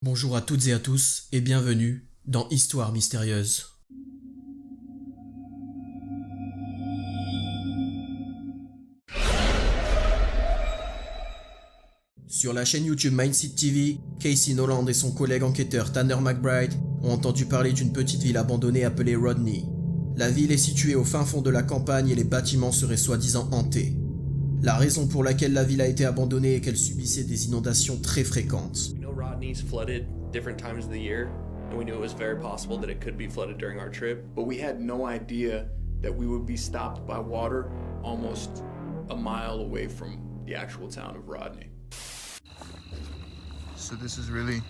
Bonjour à toutes et à tous et bienvenue dans Histoire mystérieuse. Sur la chaîne YouTube Mindset TV, Casey Noland et son collègue enquêteur Tanner McBride ont entendu parler d'une petite ville abandonnée appelée Rodney. La ville est située au fin fond de la campagne et les bâtiments seraient soi-disant hantés. La raison pour laquelle la ville a été abandonnée est qu'elle subissait des inondations très fréquentes. We know Rodney's flooded different times of the year, and we knew it was very possible that it could be flooded during our trip. But we had no idea that we would be stopped by water almost a mile away from the actual town of Rodney. So this is really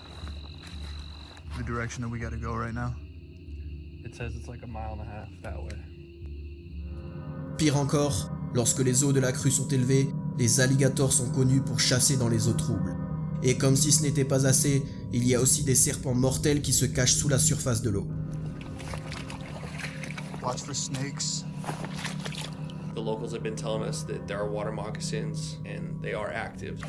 the direction that we gotta go right now? It says it's like a mile and a half that way. Pire encore, lorsque les eaux de la crue sont élevées, les alligators sont connus pour chasser dans les eaux troubles. Et comme si ce n'était pas assez, il y a aussi des serpents mortels qui se cachent sous la surface de l'eau. Watch for snakes. The locals have been telling us that there are water moccasins and they are active.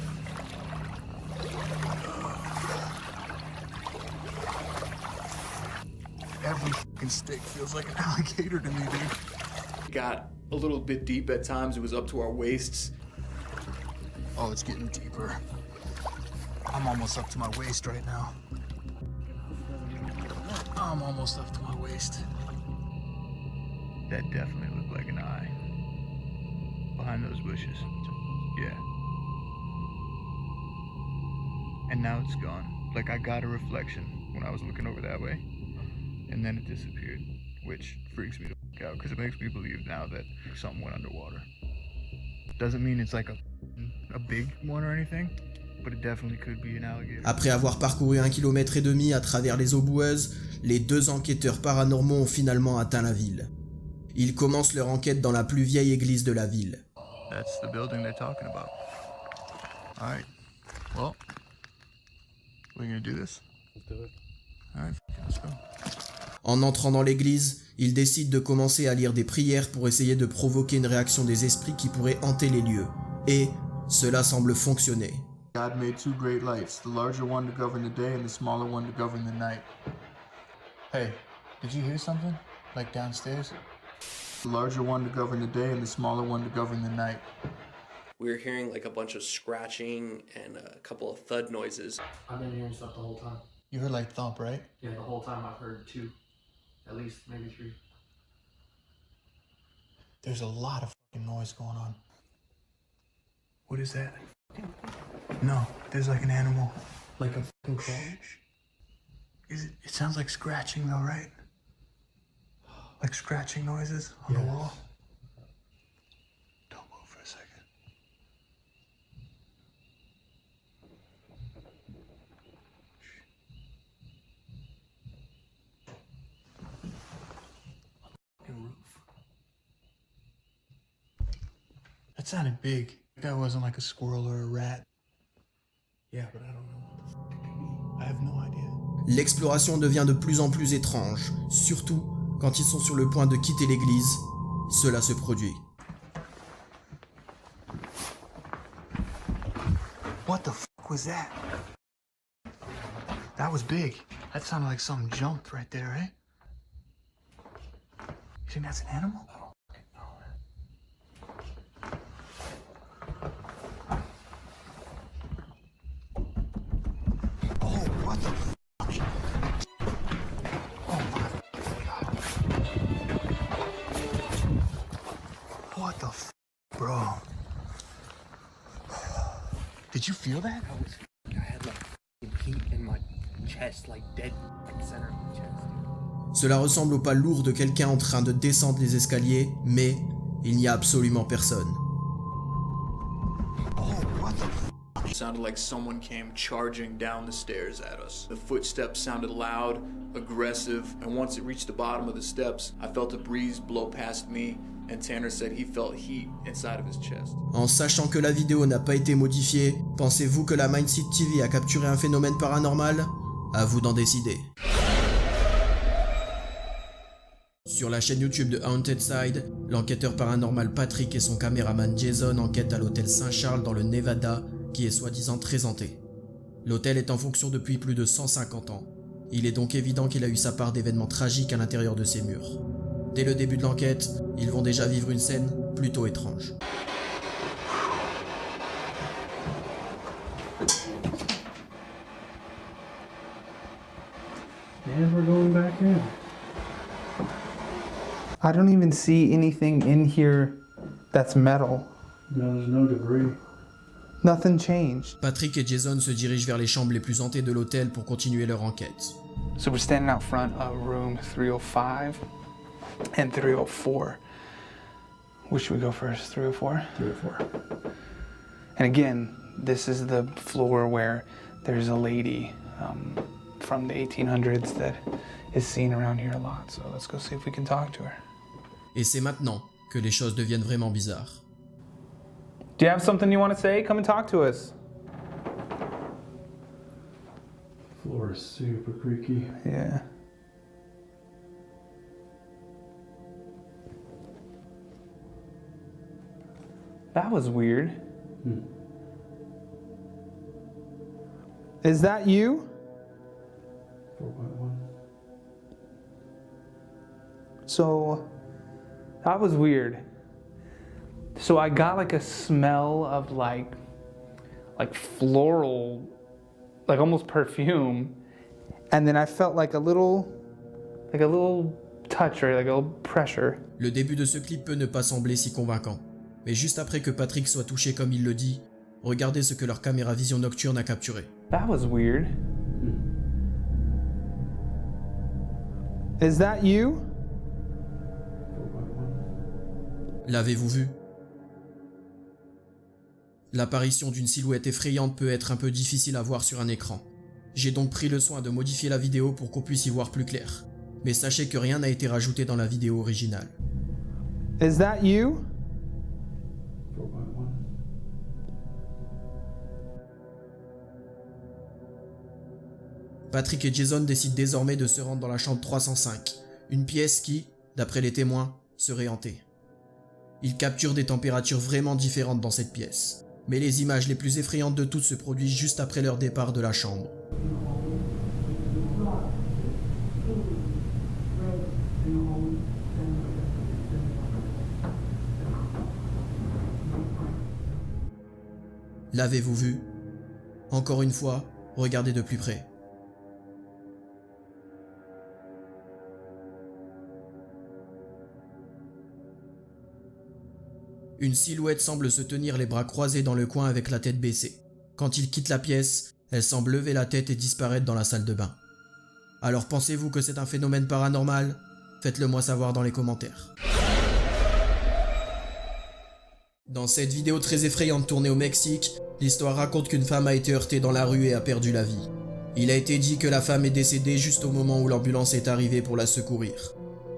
Every fucking stick feels like an alligator to me, dude. It got a little bit deep at times. It was up to our waists. Oh, it's getting deeper. I'm almost up to my waist right now. I'm almost up to my waist. That definitely looked like an eye. Behind those bushes. Yeah. And now it's gone. Like I got a reflection when I was looking over that way. And then it disappeared. Which freaks me the fuck out because it makes me believe now that something went underwater. Doesn't mean it's like a big one or anything. But it definitely could be an alligator. Après avoir parcouru 1,5 km à travers les eaux boueuses, les deux enquêteurs paranormaux ont finalement atteint la ville. Ils commencent leur enquête dans la plus vieille église de la ville. That's the building they're talking about. Alright. Well, we're gonna do this. Let's do it. Alright, let's go. En entrant dans l'église, ils décident de commencer à lire des prières pour essayer de provoquer une réaction des esprits qui pourraient hanter les lieux. Et cela semble fonctionner. God made two great lights, the larger one to govern the day and the smaller one to govern the night. Hey, did you hear something? Like downstairs? The larger one to govern the day and the smaller one to govern the night. We were hearing like a bunch of scratching and a couple of thud noises. I've been hearing stuff the whole time. You heard like thump, right? Yeah, the whole time I've heard two. At least, maybe three. There's a lot of fucking noise going on. What is that? No, there's like an animal. Like a fucking crow? It sounds like scratching though, right? Like scratching noises on the wall? Don't move for a second. Fucking roof. That sounded big. That wasn't like a squirrel or a rat. Yeah, but I don't know what the fuck it could be. I have no idea. L'exploration devient de plus en plus étrange, surtout quand ils sont sur le point de quitter l'église. Cela se produit. What the fuck was that? That was big. That sounded like something jumped right there, right? You think that's an animal? Oh, what the fuck? Oh my god. What the fuck, bro? Did you feel that? I had like heat in my chest, like dead center of my chest. Cela ressemble au pas lourd de quelqu'un en train de descendre les escaliers, mais il n'y a absolument personne. Oh, what the It sounded like someone came charging down the stairs at us. The footsteps sounded loud, aggressive, and once it reached the bottom of the steps, I felt a breeze blow past me, and Tanner said he felt heat inside of his chest. En sachant que la vidéo n'a pas été modifiée, pensez-vous que la Mindset TV a capturé un phénomène paranormal? À vous d'en décider. Sur la chaîne YouTube de Haunted Side, l'enquêteur paranormal Patrick et son caméraman Jason enquêtent à l'hôtel Saint-Charles dans le Nevada, qui est soi-disant très hanté. L'hôtel est en fonction depuis plus de 150 ans. Il est donc évident qu'il a eu sa part d'événements tragiques à l'intérieur de ses murs. Dès le début de l'enquête, ils vont déjà vivre une scène plutôt étrange. Never going back in. I don't even see anything in here that's metal. No, there's no debris. Nothing changed. Patrick et Jason se dirigent vers les chambres les plus hantées de l'hôtel pour continuer leur enquête. So we're standing out front of room 305 and 304. Which should we go first, 304? 304. And again, this is the floor where there's a lady from the 1800s that is seen around here a lot. So let's go see if we can talk to her. Et c'est maintenant que les choses deviennent vraiment bizarres. Do you have something you want to say? Come and talk to us. Floor is super creaky. Yeah. That was weird. Is that you? 4.1. So, that was weird. So I got like a smell of like floral, like almost perfume. And then I felt like a little touch or like a little pressure. Le début de ce clip peut ne pas sembler si convaincant. Mais juste après que Patrick soit touché comme il le dit, regardez ce que leur caméra vision nocturne a capturé. That was weird. Is that you? 4.1. L'avez-vous vu? L'apparition d'une silhouette effrayante peut être un peu difficile à voir sur un écran. J'ai donc pris le soin de modifier la vidéo pour qu'on puisse y voir plus clair. Mais sachez que rien n'a été rajouté dans la vidéo originale. Is that you? 4.1. Patrick et Jason décident désormais de se rendre dans la chambre 305, une pièce qui, d'après les témoins, serait hantée. Ils capturent des températures vraiment différentes dans cette pièce, mais les images les plus effrayantes de toutes se produisent juste après leur départ de la chambre. L'avez-vous vu? Encore une fois, regardez de plus près. Une silhouette semble se tenir les bras croisés dans le coin avec la tête baissée. Quand il quitte la pièce, elle semble lever la tête et disparaître dans la salle de bain. Alors pensez-vous que c'est un phénomène paranormal? Faites-le moi savoir dans les commentaires. Dans cette vidéo très effrayante tournée au Mexique, l'histoire raconte qu'une femme a été heurtée dans la rue et a perdu la vie. Il a été dit que la femme est décédée juste au moment où l'ambulance est arrivée pour la secourir.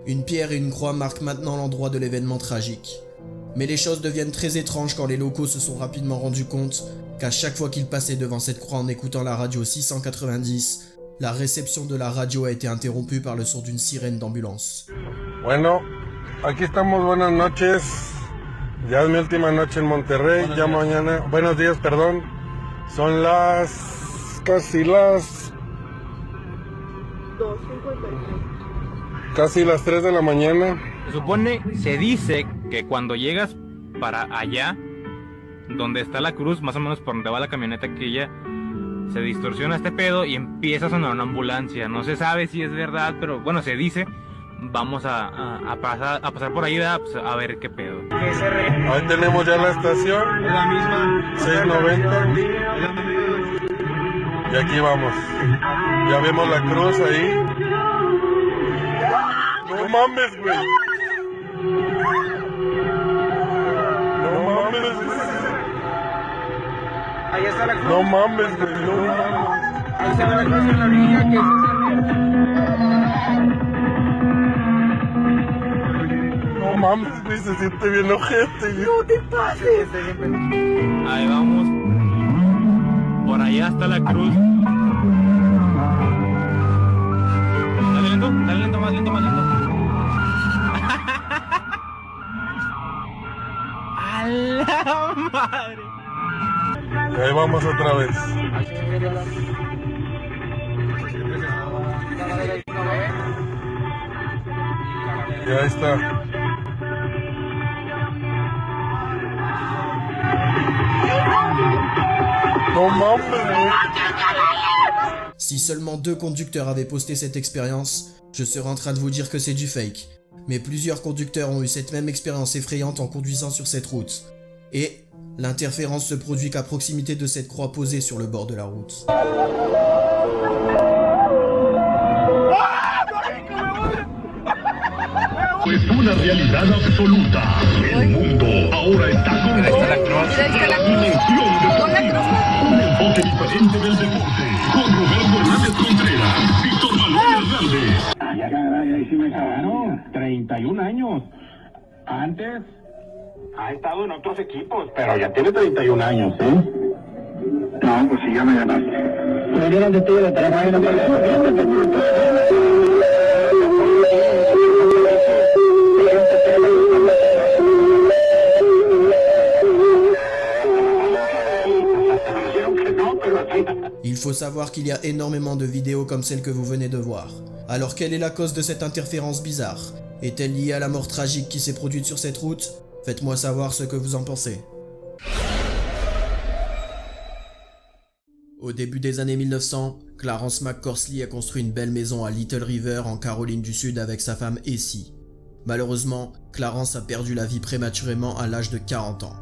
Une pierre et une croix marquent maintenant l'endroit de l'événement tragique. Mais les choses deviennent très étranges quand les locaux se sont rapidement rendus compte qu'à chaque fois qu'ils passaient devant cette croix en écoutant la radio 690, la réception de la radio a été interrompue par le son d'une sirène d'ambulance. Bueno, aquí estamos, buenas noches. Ya es mi última noche en Monterrey, ya mañana, buenos días, perdón. Son casi las 3 de la mañana. Se dice que cuando llegas para allá, donde está la cruz, más o menos por donde va la camioneta aquella, se distorsiona este pedo y empieza a sonar una ambulancia. No se sabe si es verdad, pero bueno, se dice. Vamos a pasar por ahí pues, a ver qué pedo. Ahí tenemos ya la estación, la misma 690. Y aquí vamos. Ya vemos la cruz ahí. No mames, güey. No mames. Ahí está la cruz. No mames, güey. No mames. Ahí se ve la cruz en la orilla, que No mames, güey, se siente bien ojete. ¡No te pases! Ahí vamos. Por allá está la cruz. Dale lento, más lento. ¡A la madre! Y ahí vamos otra vez. Y ahí está. No mames. Si seulement 2 conducteurs avaient posté cette expérience, je serais en train de vous dire que c'est du fake. Mais plusieurs conducteurs ont eu cette même expérience effrayante en conduisant sur cette route. Et l'interférence se produit qu'à proximité de cette croix posée sur le bord de la route. Es una realidad absoluta. El mundo ahora está con dimensión deportiva. Un enfoque diferente del deporte. Con Roberto Hernández Contreras, Víctor Manuel Hernández. Ahí sí me cagaron. 31 años. Antes ha estado en otros equipos, pero ya tiene 31 años, ¿eh? No, pues sí, ya me ganaste. Il faut savoir qu'il y a énormément de vidéos comme celle que vous venez de voir. Alors quelle est la cause de cette interférence bizarre? Est-elle liée à la mort tragique qui s'est produite sur cette route? Faites-moi savoir ce que vous en pensez. Au début des années 1900, Clarence McCorsley a construit une belle maison à Little River en Caroline du Sud avec sa femme Essie. Malheureusement, Clarence a perdu la vie prématurément à l'âge de 40 ans.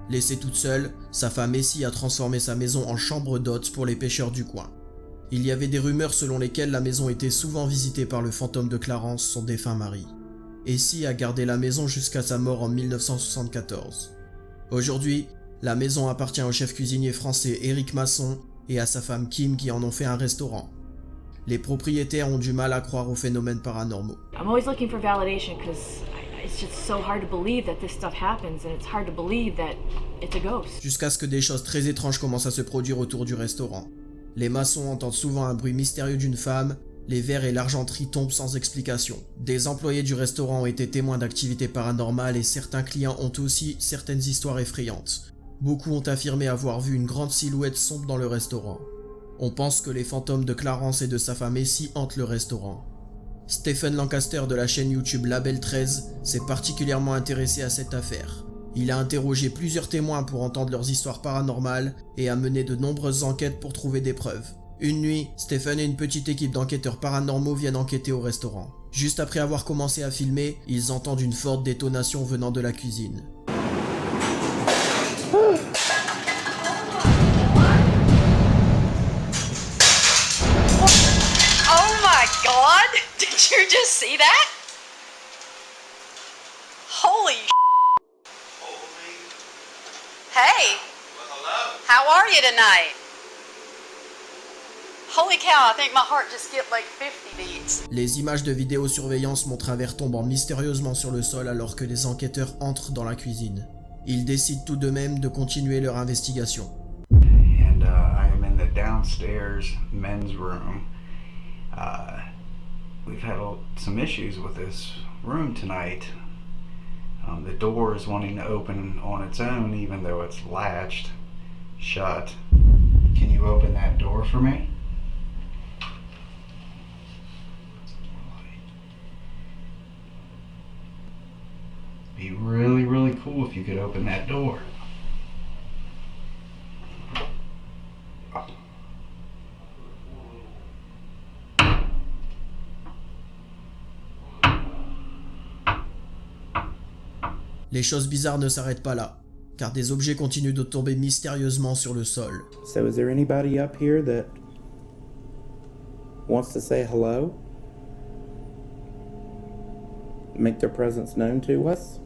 Laissée toute seule, sa femme Essie a transformé sa maison en chambre d'hôtes pour les pêcheurs du coin. Il y avait des rumeurs selon lesquelles la maison était souvent visitée par le fantôme de Clarence, son défunt mari. Essie a gardé la maison jusqu'à sa mort en 1974. Aujourd'hui, la maison appartient au chef cuisinier français Éric Masson et à sa femme Kim qui en ont fait un restaurant. Les propriétaires ont du mal à croire aux phénomènes paranormaux. I'm always looking for validation because it's just so hard to believe that this stuff happens and it's hard to believe that it's a ghost. Jusqu'à ce que des choses très étranges commencent à se produire autour du restaurant. Les maçons entendent souvent un bruit mystérieux d'une femme, les verres et l'argenterie tombent sans explication. Des employés du restaurant ont été témoins d'activités paranormales et certains clients ont aussi certaines histoires effrayantes. Beaucoup ont affirmé avoir vu une grande silhouette sombre dans le restaurant. On pense que les fantômes de Clarence et de sa femme Essie hantent le restaurant. Stephen Lancaster de la chaîne YouTube Label 13 s'est particulièrement intéressé à cette affaire. Il a interrogé plusieurs témoins pour entendre leurs histoires paranormales et a mené de nombreuses enquêtes pour trouver des preuves. Une nuit, Stephen et une petite équipe d'enquêteurs paranormaux viennent enquêter au restaurant. Juste après avoir commencé à filmer, ils entendent une forte détonation venant de la cuisine. Oh my God! Did you just see that? Holy Hey! Well, hello. How are you tonight? Holy cow, I think my heart just skipped like 50 beats. Les images de vidéosurveillance montrent un verre tombant mystérieusement sur le sol alors que les enquêteurs entrent dans la cuisine. Ils décident tout de même de continuer leur investigation. And I am in the downstairs men's room. We've had some issues with this room tonight. The door is wanting to open on its own even though it's latched shut. Can you open that door for me? Be really, really cool if you could open that door. Les choses bizarres ne s'arrêtent pas là, car des objets continuent de tomber mystérieusement sur le sol. So is there anybody up here that wants to say hello? Make their presence known to us?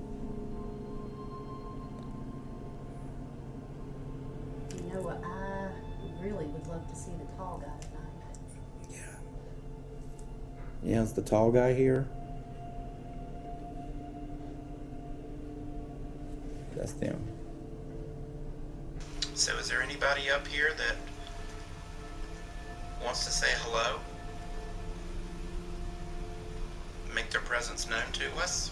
You know what, I really would love to see the tall guy tonight. Yeah, is the tall guy here? That's them. So is there anybody up here that wants to say hello? Make their presence known to us?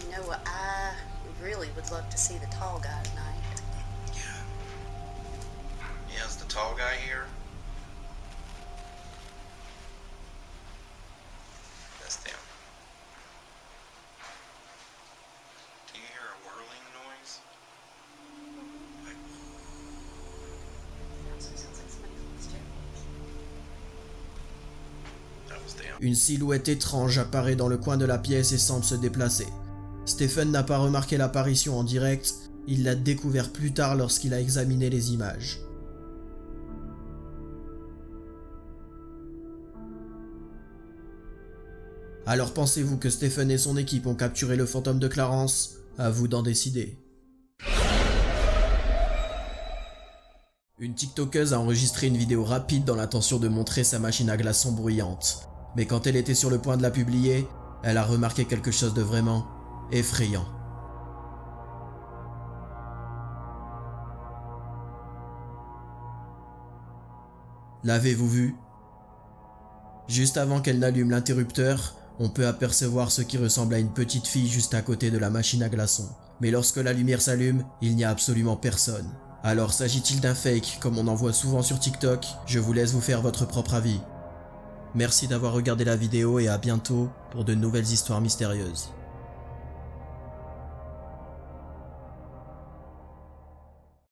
You know what, I really would love to see the tall guy tonight. Yeah, is the tall guy here? That's them. Do you hear a whirling noise? That was them. Une silhouette étrange apparaît dans le coin de la pièce et semble se déplacer. Stephen n'a pas remarqué l'apparition en direct, il l'a découvert plus tard lorsqu'il a examiné les images. Alors pensez-vous que Stephen et son équipe ont capturé le fantôme de Clarence? À vous d'en décider. Une TikTokeuse a enregistré une vidéo rapide dans l'intention de montrer sa machine à glaçons bruyante. Mais quand elle était sur le point de la publier, elle a remarqué quelque chose de vraiment effrayant. L'avez-vous vu? Juste avant qu'elle n'allume l'interrupteur, on peut apercevoir ce qui ressemble à une petite fille juste à côté de la machine à glaçons. Mais lorsque la lumière s'allume, il n'y a absolument personne. Alors s'agit-il d'un fake comme on en voit souvent sur TikTok? Je vous laisse vous faire votre propre avis. Merci d'avoir regardé la vidéo et à bientôt pour de nouvelles histoires mystérieuses.